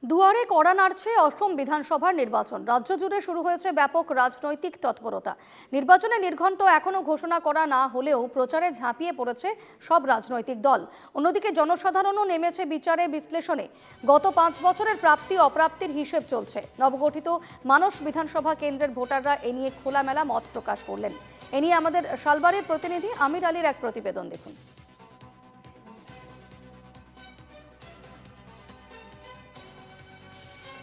দুয়ারে কড়া নাড়ছে অসম বিধানসভার নির্বাচন। রাজ্য জুড়ে শুরু হয়েছে ব্যাপক রাজনৈতিক তৎপরতা। নির্বাচনের নির্ঘণ্ট এখনও ঘোষণা করা না হলেও প্রচারে ঝাঁপিয়ে পড়েছে সব রাজনৈতিক দল। অন্যদিকে জনসাধারণও নেমেছে বিচারে বিশ্লেষণে। গত 5 বছরের প্রাপ্তি অপ্রাপ্তির হিসেব চলছে। নবগঠিত মানস বিধানসভা কেন্দ্রের ভোটাররা এ নিয়ে খোলামেলা মত প্রকাশ করলেন। এ নিয়ে আমাদের শালবাড়ির প্রতিনিধি আমির আলীর এক প্রতিবেদন দেখুন।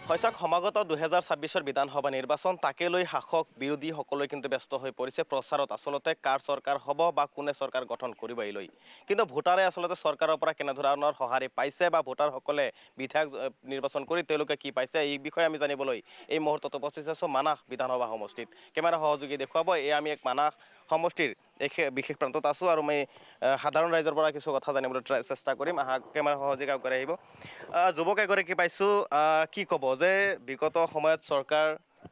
হৈছাক সমাগত 2026 বিধানসভা নিৰ্বাচন তাকে লৈ শাসক বিৰোধী সকলোৱে কিন্তু ব্যস্ত হৈ পৰিছে প্ৰচাৰত। আচলতে কাৰ চৰকাৰ হ'ব বা কোনে চৰকাৰ গঠন কৰিব এই লৈ। কিন্তু ভোটাৰে আচলতে চৰকাৰৰ পৰা কেনেধৰণৰ সঁহাৰি পাইছে বা ভোটাৰসকলে বিধায়ক নিৰ্বাচন কৰি তেওঁলোকে কি পাইছে এই বিষয়ে আমি জানিবলৈ এই মুহূৰ্তত উপস্থিত আছোঁ মানাহ বিধানসভা সমষ্টিত। কেমেৰা সহযোগী দেখুৱাব এই আমি এক মানাহ সমষ্টিৰ এক বিশেষ প্ৰান্তত আছোঁ আৰু মই সাধাৰণ ৰাইজৰ পৰা কিছু কথা জানিবলৈ চেষ্টা কৰিম। কেমেৰা সহযোগী আগবাঢ়ি আহিব। যুৱক এগৰাকী পাইছোঁ, কি ক'ব যে বিগত সময়ত চৰকাৰ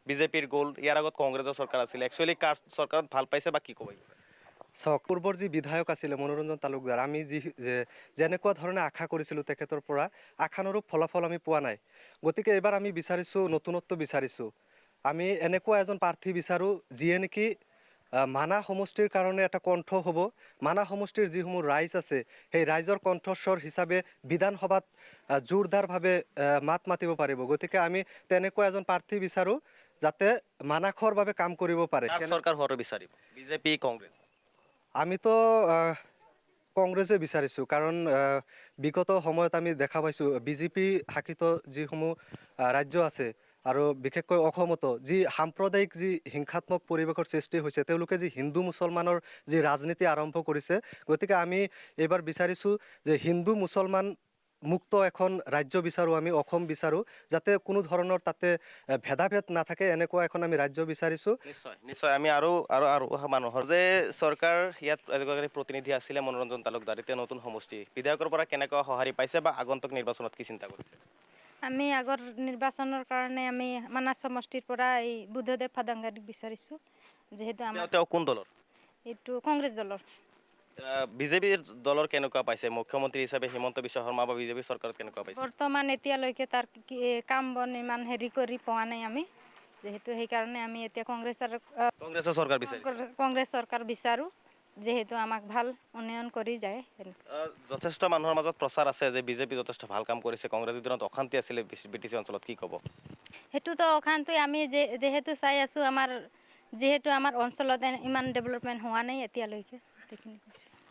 বিজেপিৰ গ'ল, ইয়াৰ আগত কংগ্ৰেছৰ চৰকাৰ আছিলে, একচুৱেলি কাৰ চৰকাৰত ভাল পাইছে বা কি ক'ব? চাওক, পূৰ্বৰ যি বিধায়ক আছিলে মনোৰঞ্জন তালুকদাৰ, আমি যেনেকুৱা ধৰণে আশা কৰিছিলোঁ তেখেতৰ পৰা আশানুৰূপ ফলাফল আমি পোৱা নাই। গতিকে এইবাৰ আমি বিচাৰিছোঁ, নতুনত্ব বিচাৰিছোঁ। আমি এনেকুৱা এজন প্ৰাৰ্থী বিচাৰোঁ যিয়ে নেকি মানাহ সমষ্টিৰ কাৰণে এটা কণ্ঠ হ'ব। মানাহ সমষ্টিৰ যিসমূহ ৰাইজ আছে সেই ৰাইজৰ কণ্ঠস্বৰ হিচাপে বিধানসভাত জোৰদাৰভাৱে মাত মাতিব পাৰিব। গতিকে আমি তেনেকুৱা এজন প্ৰাৰ্থী বিচাৰোঁ যাতে মানাহৰ বাবে কাম কৰিব পাৰে। চৰকাৰ হোৱাটো বিচাৰিব বিজেপি কংগ্ৰেছ? আমিতো কংগ্ৰেছে বিচাৰিছোঁ, কাৰণ বিগত সময়ত আমি দেখা পাইছোঁ বিজেপি শাসিত যিসমূহ ৰাজ্য আছে আৰু বিশেষকৈ অসমতো যি সাম্প্ৰদায়িক যি হিংসাত্মক পৰিৱেশৰ সৃষ্টি হৈছে, তেওঁলোকে যি হিন্দু মুছলমানৰ যি ৰাজনীতি আৰম্ভ কৰিছে। গতিকে আমি এইবাৰ বিচাৰিছোঁ যে হিন্দু মুছলমান মুক্ত এখন ৰাজ্য বিচাৰোঁ, আমি অসম বিচাৰোঁ, যাতে কোনো ধৰণৰ তাতে ভেদাভেদ নাথাকে, এনেকুৱা এখন আমি ৰাজ্য বিচাৰিছোঁ। নিশ্চয় নিশ্চয়। আমি আৰু মানুহৰ যে চৰকাৰ ইয়াত এগৰাকী প্ৰতিনিধি আছিলে মনোৰঞ্জন তালুকদাৰ, এতিয়া নতুন সমষ্টি বিধায়কৰ পৰা কেনেকুৱা সঁহাৰি পাইছে বা আগন্তুক নিৰ্বাচনত কি চিন্তা কৰিছে? আমি আগৰ নিৰ্বাচনৰ কাৰণে আমি মানাহ সমষ্টিৰ পৰা এই বুদ্ধদেৱ ফাদাংগাৰীক বিচাৰিছোঁ, যিহেতু তেওঁ কোন দলৰ? এইটো কংগ্ৰেছ দলৰ। বিজেপিৰ দলৰ কেনেকুৱা পাইছে? মুখ্যমন্ত্ৰী হিচাপে হিমন্ত বিশ্ব শৰ্মা বা বিজেপি চৰকাৰত কেনেকুৱা পাইছে? বৰ্তমান এতিয়ালৈকে তাৰ কাম বন ইমান হেৰি কৰি পোৱা নাই আমি, যিহেতু সেইকাৰণে আমি এতিয়া কংগ্ৰেছৰ চৰকাৰ বিচাৰিছে? কংগ্ৰেছ চৰকাৰ বিচাৰোঁ, যিহেতু আমাক ভাল উন্নয়ন কৰি যায়। যথেষ্ট মানুহৰ মাজত প্ৰচাৰ আছে যে বিজেপি যথেষ্ট ভাল কাম কৰিছে, কংগ্ৰেছৰ দিনত অশান্তি আছিলে বিটিচি অঞ্চলত, কি ক'ব? সেইটোতো অশান্তি আমি যিহেতু চাই আছোঁ, যিহেতু আমাৰ অঞ্চলত ইমান ডেভেলপমেণ্ট হোৱা নাই এতিয়ালৈকে।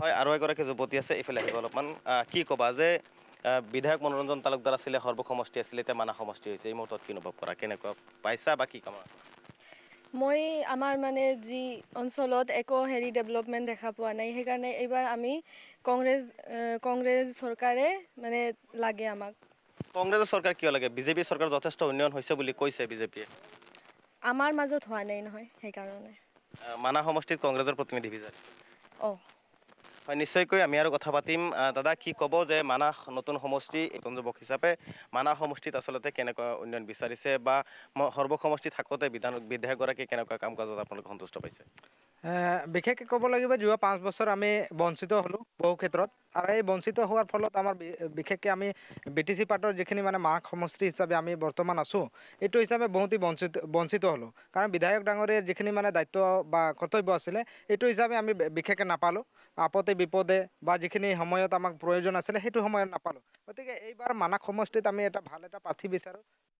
হয়, আৰু এগৰাকী যুৱতী আছে, এইফালে আহিব অলপমান। কি ক'বা যে বিধায়ক মনোৰঞ্জন তালুকদাৰ আছিলে, সৰ্ব সমষ্টি আছিলে, এতিয়া মানাহ সমষ্টি হৈছে, এই মুহূৰ্তত কি অনুভৱ কৰা, কেনেকুৱা পাইছা বা কি কাম? মই আমাৰ যি অঞ্চলত একো ডেভেলপমেণ্ট দেখা পোৱা নাই, সেইকাৰণে এইবাৰ আমি কংগ্ৰেছ চৰকাৰে লাগে আমাক। কংগ্ৰেছৰ চৰকাৰ কিয় লাগে? বিজেপি চৰকাৰ যথেষ্ট উন্নয়ন হৈছে বুলি কৈছে বিজেপিয়ে। আমাৰ মাজত হোৱা নাই নহয়, সেইকাৰণে। মানাহ সমষ্টিত কংগ্ৰেছৰ প্ৰতিনিধি বিচাৰে? অঁ, হয়, নিশ্চয়কৈ আমি আৰু কথা পাতিম। দাদা, কি ক'ব যে মানাহ নতুন সমষ্টি, এজন যুৱক হিচাপে মানাহ সমষ্টিত আচলতে কেনেকুৱা উন্নয়ন বিচাৰিছে বা সৰ্ব সমষ্টি থাকোঁতে বিধায়কগৰাকীয়ে কেনেকুৱা কাম কাজত আপোনালোক সন্তুষ্ট পাইছে? বিশেষকৈ ক'ব লাগিব, যোৱা 5 বছৰ আমি বঞ্চিত হ'লোঁ বহু ক্ষেত্ৰত, আৰু এই বঞ্চিত হোৱাৰ ফলত আমাৰ বিশেষকৈ আমি BTC পাৰ্টৰ যিখিনি মানাহ সমষ্টি হিচাপে আমি বৰ্তমান আছোঁ, এইটো হিচাপে বহুতেই বঞ্চিত হ'লোঁ। কাৰণ বিধায়ক ডাঙৰীয়াৰ যিখিনি দায়িত্ব বা কৰ্তব্য আছিলে, এইটো হিচাপে আমি বিশেষকৈ নাপালোঁ। আপদে বিপদে বা যিখিনি সময়ত আমাক প্ৰয়োজন আছিলে সেইটো সময়ত নাপালোঁ। গতিকে এইবাৰ মানাহ সমষ্টিত আমি এটা ভাল প্ৰাৰ্থী বিচাৰোঁ,